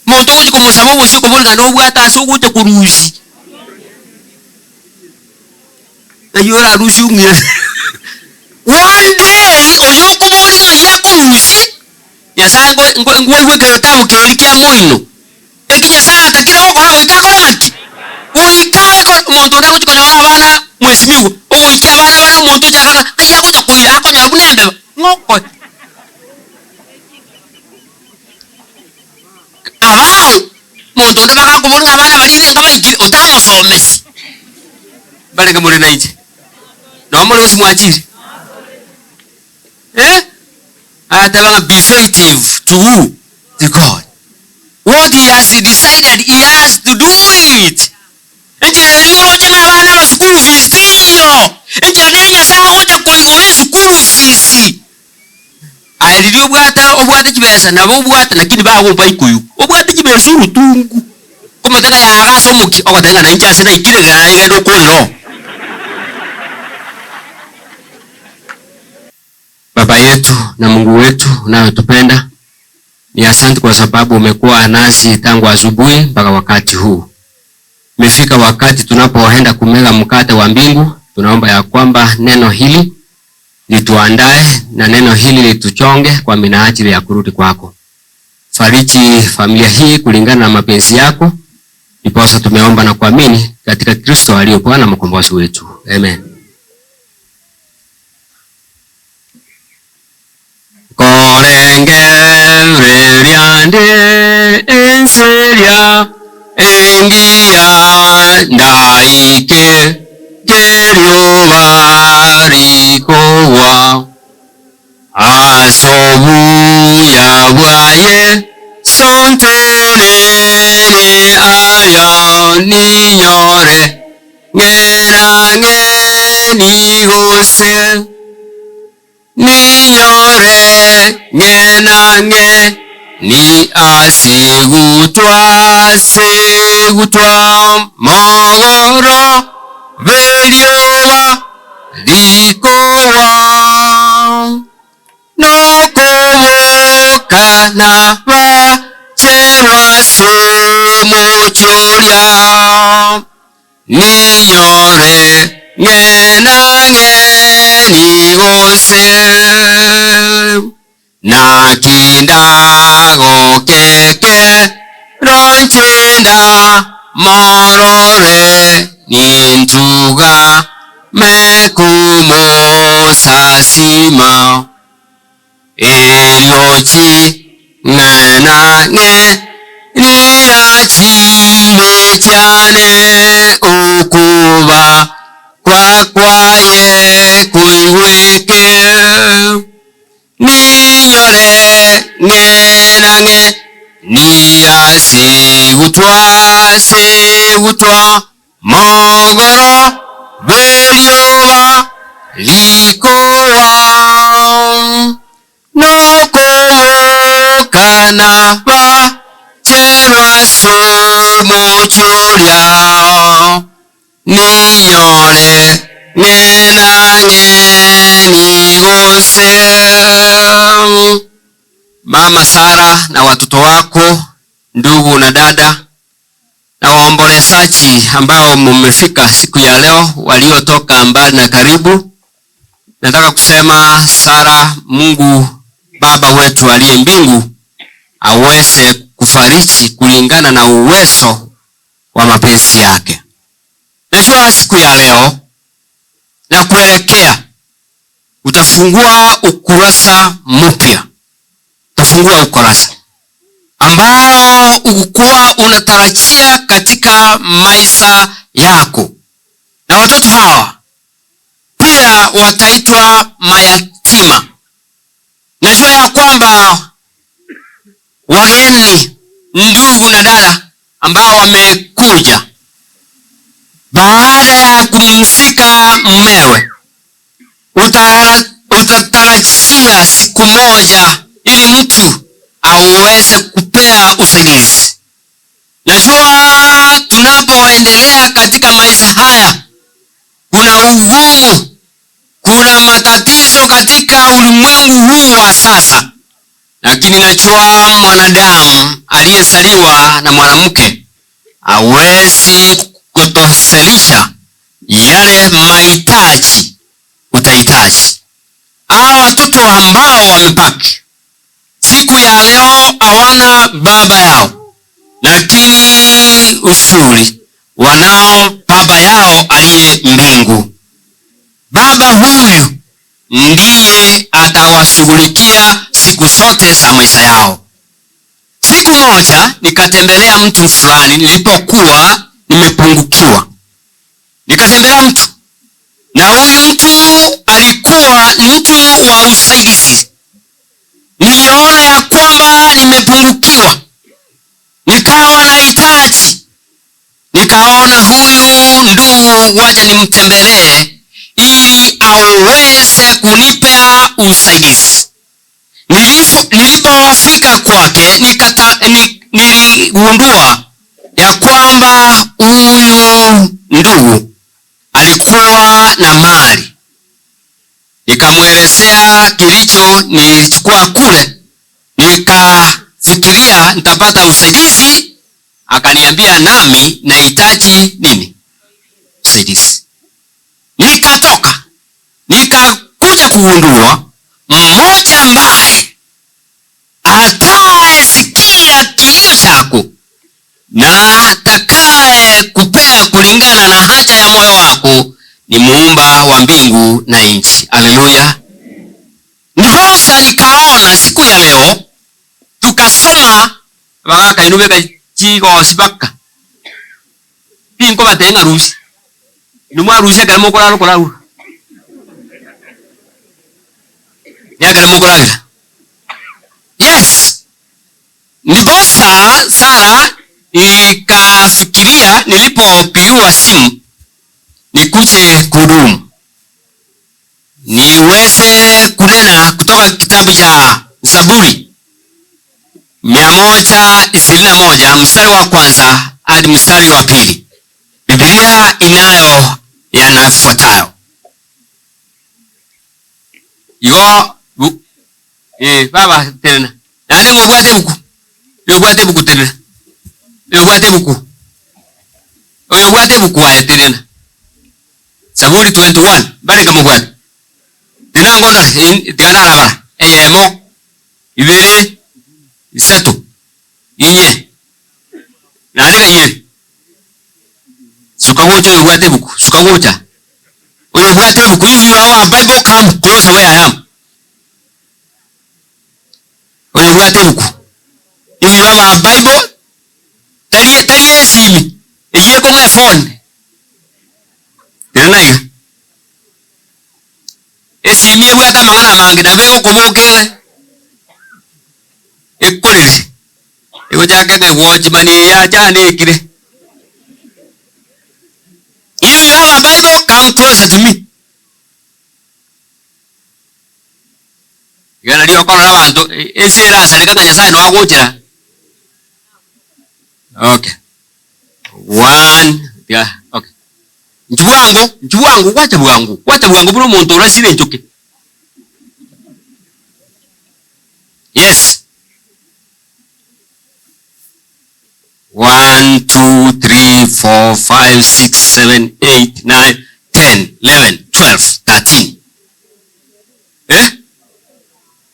Monto uchi kumusaba uchi kubulga no bwata asugute kurushi. Ayora arushi umye. One day oyoko bolinga yakurushi. Yasango ngwe kero keri kya moino. Ekinya sala takira okora wikakora ati. Uikawe ko Monto na kuchikona bana mwesimigo. Oikia bana Monto chakana kaya kuja kuira akonya bunebe. Ngoko. Monto de baka kubolinga bana balire ngaba ikiri otaka musomesi. Balenge muri naije. No muri usimwachiri. Atabanga be faithful to who? To God. What he has decided, he has to do it. Enjira leo chama bana ba school fees tiyo. Enjira nenya saa ocha kuigowe school fees. Alilio obwata kibesa nabo obwata lakini bawo bayikuyu. Obwata kibesa urutungu. Kumataka ya agaso muki ogatenga na incha sina ikire gaire kulo. Baba yetu na Mungu wetu unayotupenda, ni asante kwa sababu umekuwa nasi tangu asubuhi mpaka wakati huu. Imefika wakati tunapoenda kumega mkate wa mbingu. Tunaomba ya kwamba neno hili lituandae na neno hili lituchonge kwa minajili ya kurudi kwako. Fariji familia hii kulingana na mapenzi yako. Ndiposa tumeomba na kuamini katika Kristo aliye Bwana na mkombozi wetu. Amen. Korenge reryande enseria engia ndaike kerio barikowa asobu ya bwaye sonterere aya ninyore ngena ngeni gose ninyore ngena nge ni asegutwa mogoro veliowa likowa nokoboka na bacherwa semochoria ninyore ngena ngeni gose na kindago keke ronchenda morore nintuga mekumo sasima eliochi ngena nge nirachile chane ukuba kwaye kuiweke ninyore ngena nge niya segutwa mogoro veliowa likowa nokoboka na bacherwa semochoria ninyore ngena ngeni gose. Mama Sara na watoto wako, ndugu na dada na waombolezaji ambao mmefika siku ya leo, waliotoka mbali na karibu, nataka kusema Sara, Mungu Baba wetu aliye mbingu aweze kufariji kulingana na uwezo wa mapenzi yake. Najua siku ya leo na kuelekea utafungua ukurasa mpya. Utafungua ukurasa ambao ukuwa unatarajia katika maisha yako. Na watoto hawa pia wataitwa mayatima. Najua ya kwamba wageni, ndugu na dada ambao wamekuja baada ya kumzika mmewe, utatarajia siku moja ili mtu aweze kupea usaidizi. Najua tunapoendelea katika maisha haya kuna ugumu, kuna matatizo katika ulimwengu huu wa sasa, lakini najua mwanadamu aliyezaliwa na mwanamke hawezi kutoshelisha yale mahitaji utahitaji. Hawa watoto ambao wamebaki siku ya leo hawana baba yao, lakini uzuri wanao baba yao aliye mbingu. Baba huyu ndiye atawashughulikia siku zote za maisha yao. Siku moja nikatembelea mtu fulani nilipokuwa nimepungukiwa. Nikatembelea mtu, na huyu mtu alikuwa ni mtu wa usaidizi. Niliona ya kwamba nimepungukiwa, nikawa na hitaji. Nikaona huyu ndugu, wacha nimtembelee ili aweze kunipea usaidizi. Nilipofika kwake niligundua ya kwamba huyu ndugu alikuwa na mali. Nikamwelezea kilicho nilichukua kule, nikafikiria nitapata usaidizi. Akaniambia nami nahitaji nini? Usaidizi. Nikatoka nikakuja kugundua mmoja ambaye atakayesikia kilio chako na atakaye kupea kulingana na haja ya moyo wako ni muumba wa mbingu na nchi. Haleluya! Ndiposa nikaona siku ya leo tukasoma wakaka inubeka chigo sibaka pinko batenga rusi inumwa rusi kama kola yakala mokola. Yes, ndiposa Sara ikafikiria nilipopigiwa simu nikuje kuhudumu niweze kunena kutoka kitabu cha Zaburi 121 mstari wa kwanza hadi mstari wa pili. Biblia inayo yanafuatayo. Baba tena nani mwebwate buku tena mwebwate buku aya tena Zaburi 21 bali kamubwate tena ngona tikana bala eyemo ibere isatu inye nani kayiri sukagocha mwebwate buku sukagocha mwebwate buku. If you are a Bible, come closer where I am. Mwebwate buku. If you have a Bible, tali esimi eje ko my phone tena hiyo esimi ebwata mangana mangi na bego koboke ekolere ego jake ke watch mani ya jane kire. If you have a Bible, come closer to me. Gana dio kola bantu esera sereka Nyasaye no agochera. Okay. One, yeah, okay. Nchuwangu, wacha bwangu buno muntu urasire nchuke. Yes. 1, 2, 3, 4, 5, 6, 7, 8, 9, 10, 11, 12, 13.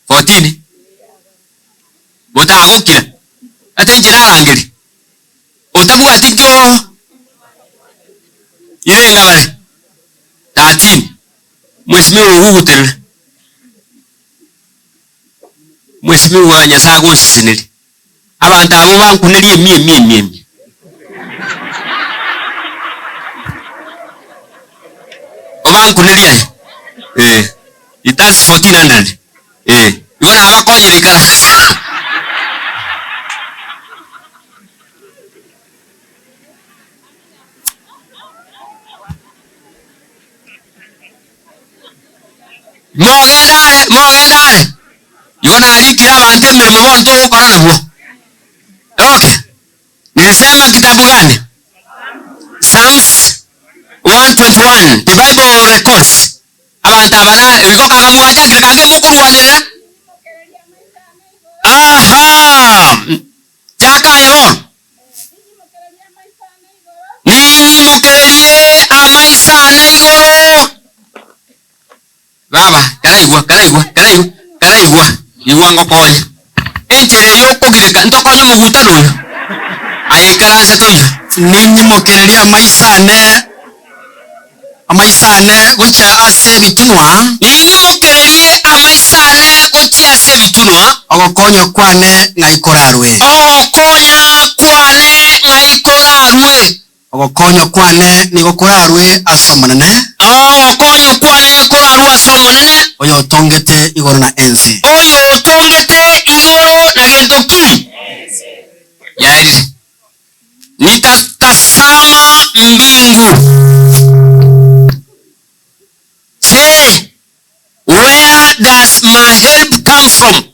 14. Botago kila. Ate jina langiri. Otabu atito. Ile ngabale. 13. Mheshimiwa huyu tena. Mheshimiwa Nyasaye go sisinili. Abantu abo bankunelie mie. Obankunelie. It has 1400. Yona abakonye kala. Mogendane. Yona alikira abantu mirimo bonto gukora nabo. Okay. Nilisema kitabu gani? Psalms 121. The Bible records. Abantu abana bikoka kamwaja kage mukurwanira. Chaka yo. Nimukererie amaisane igoro. Baba, karaigwa. Iwango konye. Enjere yoko girika ntokonye muguta doyo. Ayikaranse toyo. Nimukererie amaisane gocha ase bitunwa. Nimukererie amaisane gocha ase bitunwa. Ogokonya kwane ngaikorarwe. Ogokonya kwane nigokorarwe asomanene. Oyo otongete igoro na enzi. Yairi. Nitatazama mbingu. Je, where does my help come from?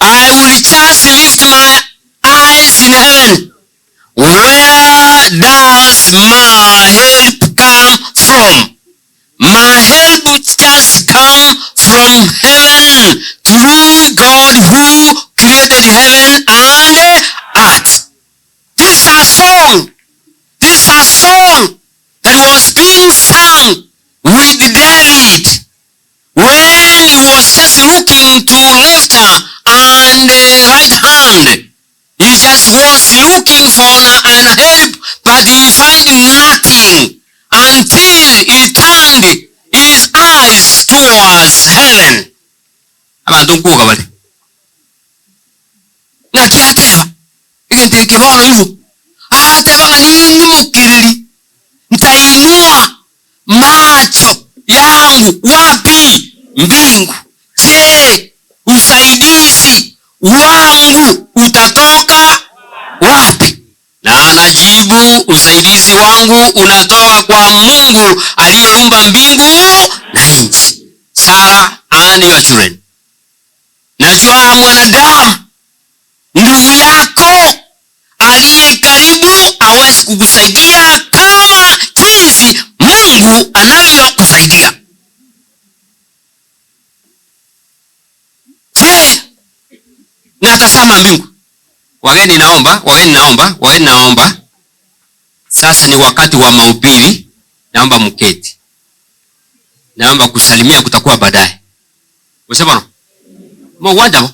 I will just lift my eyes in heaven. Where does my help come from? My help just come from heaven, through God who created heaven and earth. This is a song that was being sung with David when he was just looking to left and right hand. He just was looking for an help, but he found nothing until he turned his eyes towards heaven. Abantu nkuga bali. Nakiateba. Igenteke bono ibu. Ateba ngani mukiriri. Nitainua macho yangu wapi? Mbingu. Je, usaidizi wangu utatoka wapi? Na anajibu, usaidizi wangu unatoka kwa Mungu aliyeumba mbingu na nchi. Sarah and your children. Najua mwanadamu, ndugu yako aliye karibu hawezi kukusaidia kama jinsi Mungu anavyokusaidia. Je, natazama mbingu. Wageni naomba. Sasa ni wakati wa mahubiri. Naomba mketi. Naomba kusalimia kutakuwa baadaye. Usema mwanja.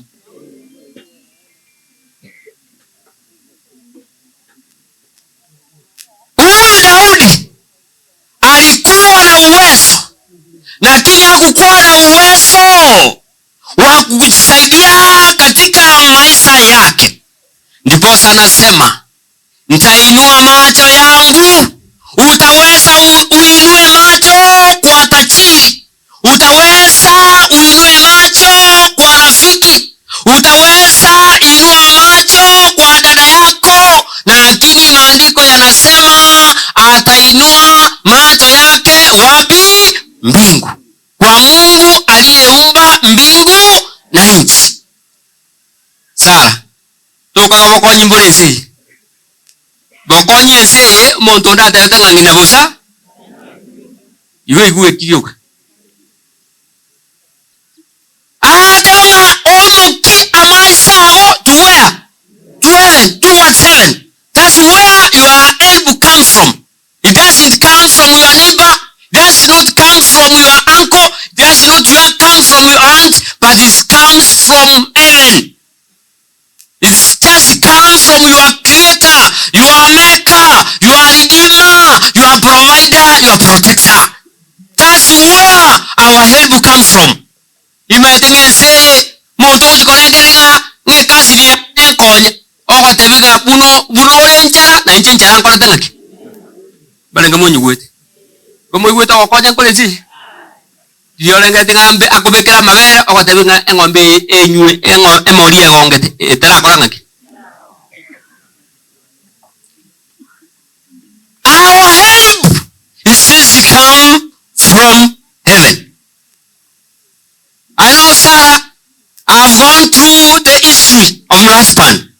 Huyu Daudi alikuwa na uwezo, lakini hakukuwa na uwezo wa kujisaidia katika maisha yake. Ndipo anasema, nitainua macho yangu. Utaweza uinue macho kwa tajiri. Utaweza uinue macho kwa rafiki. Utaweza inua macho kwa dada yako. Lakini maandiko yanasema atainua macho yake wapi? Mbingu. Kwa Mungu aliyeumba mbingu na nchi. Sara, toka bokonyi mburezi. Bokonyi ese monto ndata ngangina bosa. Iwe kiyoka. Atanga omuki amaisago to where? To heaven, towards heaven. That's where your help comes from. It doesn't come from your neighbor. It does not come from your uncle. It does not come from your aunt, but it comes from heaven. It just comes from your creator, your maker, your redeemer, your provider, your protector. That's where our help comes from. Imaitengese monto chikorengerenga ngekasiria enkonye okatebeka buno enchara na enchara nkora tangaki balenga monyugwete bomoygwete okonya nkolezi yolenga tingambe akubekera mabere okatebeka engombe enywe emori egongete etara kora ngaki. Our help is just come from heaven. I know, Sarah, I've gone through the history of your husband.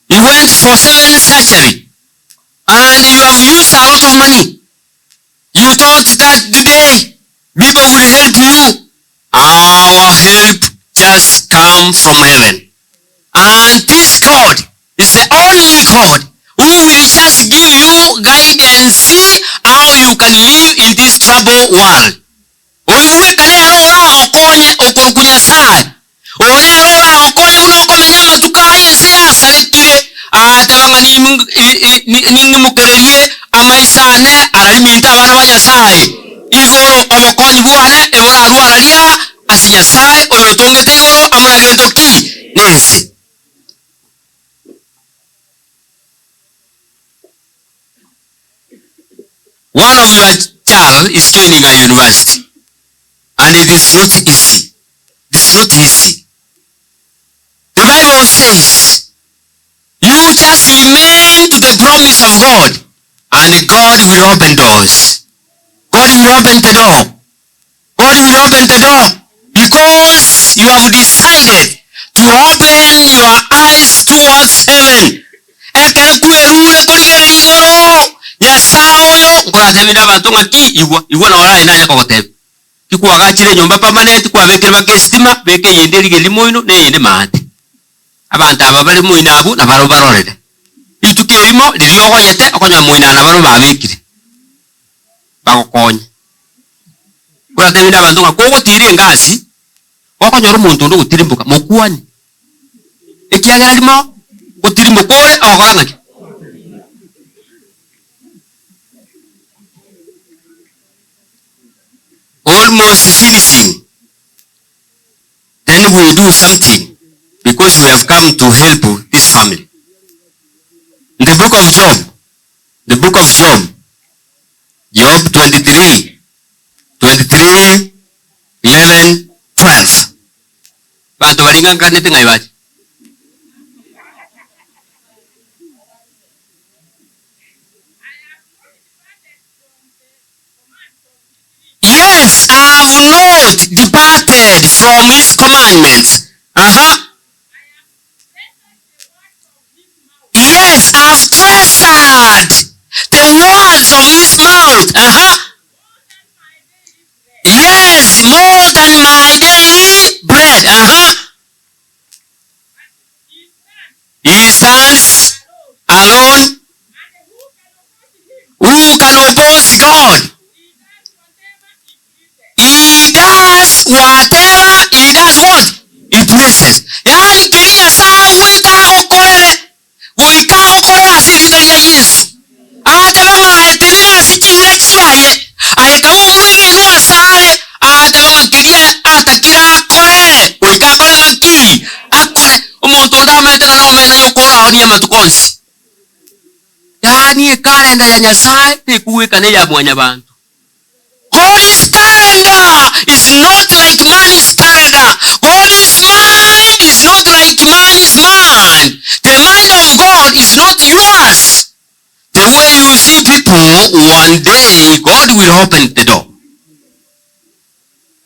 He went for 7 surgery. And you have used a lot of money. You thought that today people will help you. Our help just come from heaven. And this God is the only God who will just give you guidance how you can live in this troubled world. Oyuweka lero ora okonye okurukunya sai. Olero ora okonye unokomenya matuka yense yasarekire atebanga ningi mukererie amaisane araliminta abana ba Nyasaye. Igoro obokonyi bwane ebora arwararia ase Nyasaye oyo tongete igoro amuragire toki nensi. One of your child is joining a university, and it is not easy. It is not easy. The Bible says, you just remain to the promise of God, and God will open doors. God will open the door. God will open the door because you have decided to open your eyes towards heaven. Ekerikuerure korigere igoro. Nyasaye ngoratebira abantu ngaki igwa na ora ina yakogotebe. Kikuagachire nyumba permanent kwabekere bakestima beke yenderige limoino ne yende mahati. Abantu aba bali moina abu na baro barorere. Ituke limo liriogoyete okonya moina na baro babekire. Bagokonya. Ngoratebira abantu ngakogotire ngasi. Okonyora omuntu ndo gutirimbuka mokwani. Ekiagera limo gutirimbukore abagorangaki. Almost finishing, then we do something because we have come to help this family. In the book of Job, Job 23, 11, 12. Bantu balinganga nete ngaibaji. Yes, I have not departed from his commandments. Yes, I have treasured the words of his mouth. Yes, more than my daily bread. His sons alone. Who can oppose God? He does whatever he does what? He pleases. Yani kiria saa wika okore asiritaria Yesu. Atebanga etenera sichire chiaye. Ayekamu mwege nua sare. Atebanga kiria atakira akore. Wika akore ngaki. Akore. Omuntu ndametera no mena yokora onie matukonsi. Yani kalenda ya Nyasaye ekuweka ne ya mwanya bantu. God's calendar is not like man's calendar. God's mind is not like man's mind. The mind of God is not yours. The way you see people, one day God will open the door.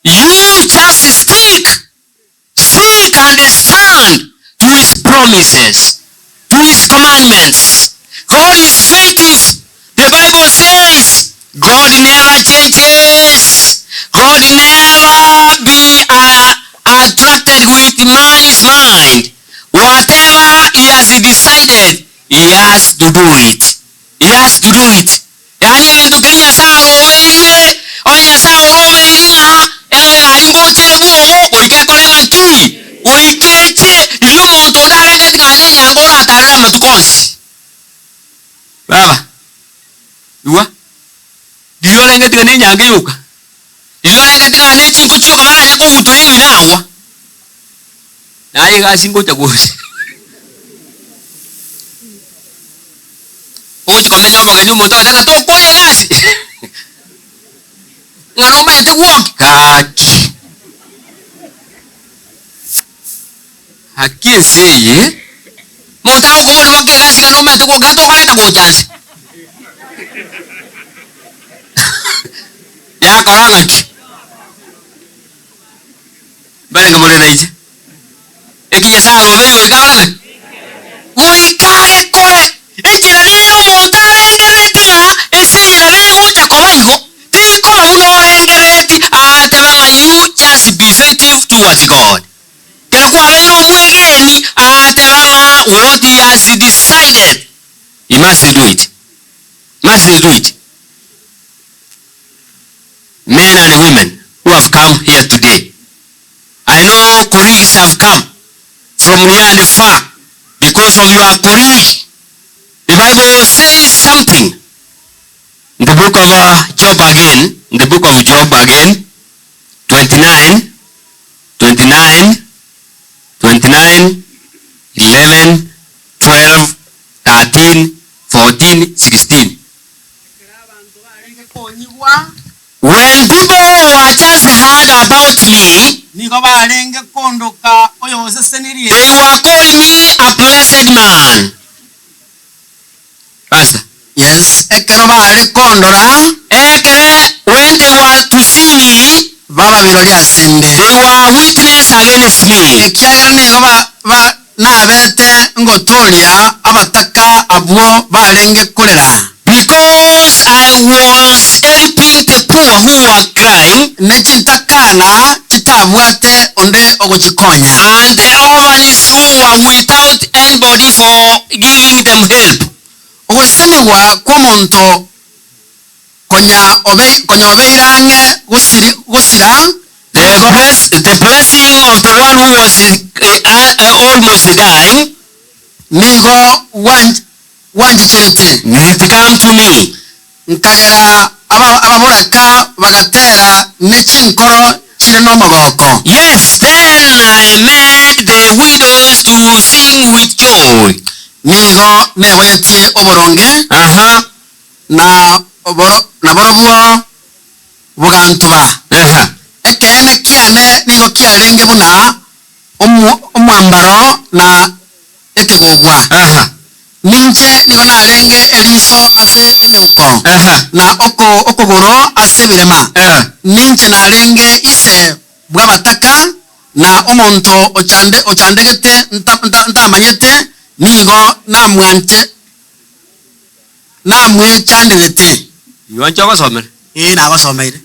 You just stick and stand to his promises, to his commandments. God is faithful. The Bible says, God never changes. God never be attracted with man's mind. Whatever he has decided, he has to do it. He has to do it. Yani bintu kinya saa romeire, onya saa romeire nga alingoche muomo oikekore ngaki. Oikeche ilo muntu ndarenge ngane nyangora atarira matukonsi. Baba. Iwa Dilolenge tigane nyange yuka. Dilolenge tigane chinkuchio kamara nyako utulingu inawa. Naye gasingo chagosi. Ochu kamenya bagenyu monta tena to koye ngasi. Ngaroma ete walk kaki. Hakiense monta okomo ni wake ngasi ngaroma ete walk to kale kabotansi. Ya koranga ki bale ngamole naije ekinya saa robe oikaranga oikare kore echirare montarengeretina esirare gocha komaigo tikoma unorengereti atebanga you just be faithful towards God. Kero kwa beno mwegeni atebanga what he has decided must do it. Must do it. Men and women who have come here today. I know colleagues have come from near and far because of your colleague. The Bible says something in the book of Job again, 29, 11, 12, 13, 14, 16. When people were just heard about me, they were calling me a blessed man. Pastor. Yes, ekero baale kondora. Ekere, when they were to see me, baba birori asende. They were witness against me. Ekiagera nego ba nabete ngotoria abataka abwo balenge kolera. Because I was helping the poor who were crying. Nechintakana chitabwate onde ogochikonya. And the orphans who were without anybody for giving them help. Ogosemebwa kwa Monto konya obeirange gusira. The blessing of the one who was almost dying. Nigo wanjichete. It come to me. Nkagera ababuraka bagatera nechinkoro chire no magoko. Yes, then I made the widows to sing with joy. Nigo neboyetie oboronge. Na borobuo bugantuba. Ekene kiane nigo kiarenge buna omwambaro na ekegogwa. Ninche nigo narenge eliso ase enyoko. Na okogoro ase birema. Ninche narenge ise bwabataka na omonto ochandegete ntamanyete nigo namwe chandegete. Yuancho gosomera. Na gosomeire.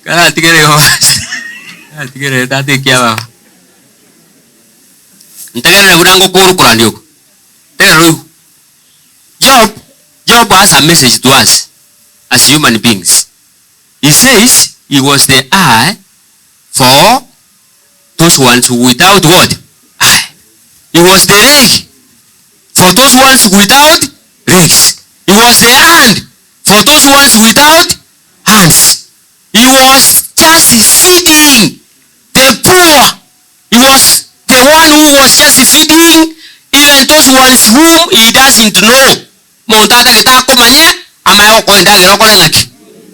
Kana tigere go. Tigere tati kia baba. Ntegere burango kurukura ndioko. Tegere. Job has a message to us as human beings. He says he was the eye for those ones without what? Eye. He was the leg for those ones without legs. He was the hand for those ones without hands. He was just feeding the poor. He was the one who was just feeding even those ones whom he doesn't know. Montata kitako manye amayo kwenda gero kole ngaki.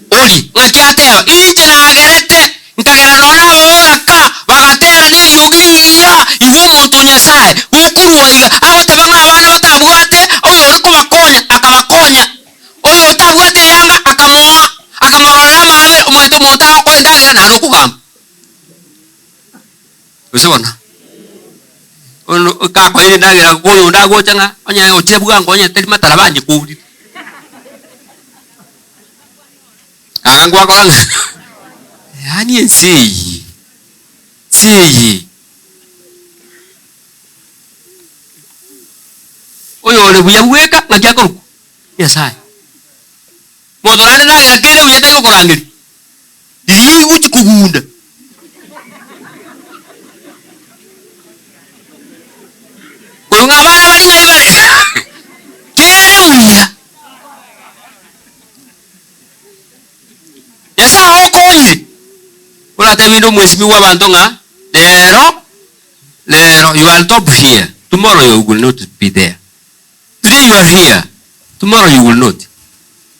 Oli ngaki ateo inche na agerete nkagera nona baka bagatera ni yugiya iwo muntu nyasaye ukuruiga agotabanga abana batabwate oyo uri kubakonya akabakonya oyo utabwate yanga akamorora mabe omuntu mutaka kwenda gera na rukugamba. Usibona ono kako ine ndagira kuyo ndagochanga onya ochebuga ngonya teri matarabanje kuri akangwa kwa yani enseyi oyo ole buya bweka ngakia koruko yesai moto nande ndagira kire uyete ngokorangiri diri uchi kugunda kurunga abana bari bayibare kire uya yesa okonyire urate windu mwesibi wa bantu nga lero you are top here, tomorrow you will not be there. Today you are here, tomorrow you will not.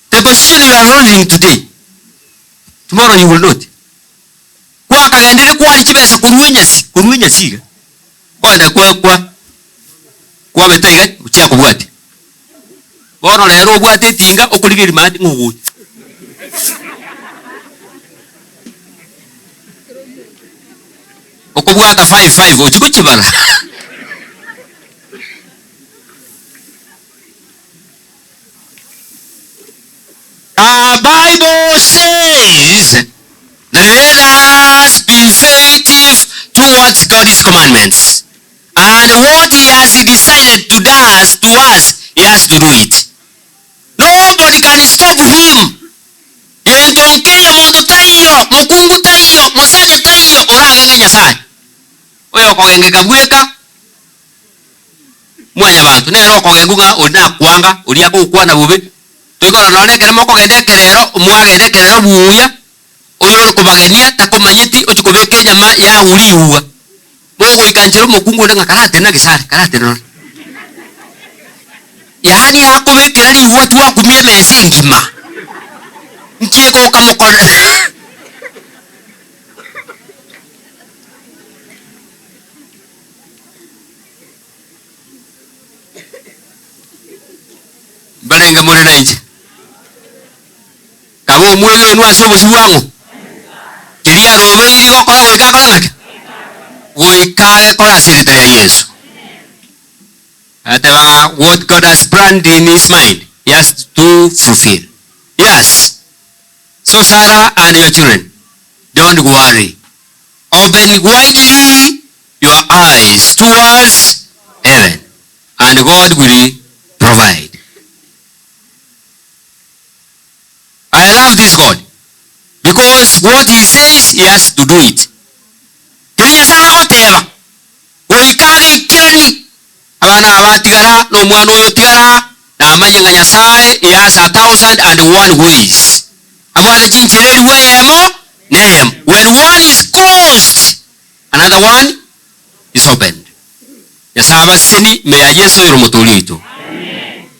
The position you are holding today, tomorrow you will not. Kwa kagendere kwa chibesa kuruenya siga kwenda kwa betega uchiya kubwate bono lero obwate tinga okurigiri madi ngugu okubwata 5 uchikuchibara. Bible says let us be faithful towards God's commandments And what he has decided to us, he has to do it. Nobody can stop him. Ebinto nkeyo muntu taiyo, mukungu taiyo, musaja taiyo, oragenge Nyasaye. Oyo kogengeka gweka. Mwanya bantu nero kogenguga ona kwanga, uria kukwana bubi. Twikora norekere moko gendekerero, mwagendekerero buya. Oyo uri kubagenia takumanyiti uchukubeke nyama ya uliwa. Bogo ikanjiro mukungu ndenga karate na gisari, karate no. Yani hakubekera liwa tuwa kumie mezi ngima. Nchego kamukore. Balenga mure na nje. Kabo mwege nwa sobo siwango. Kiria robe iri gokora goikakora nake. Goikage kora sirita ya Yesu. Atabaga what God has planned in his mind, he has to fulfill. Yes. So Sarah and your children, don't worry. Open widely your eyes towards heaven, and God will provide. I love this God, because what he says, he has to do it. Kiriya Sarah oteba, goikage ikirani, abana abatigara, no mwana oyo tigara, na amanyanga Nyasaye, he has 1,001 ways. Abana chinchireri wemo name. When one is closed, another one is opened. Yasaba seni me Yesu yoro mutulito.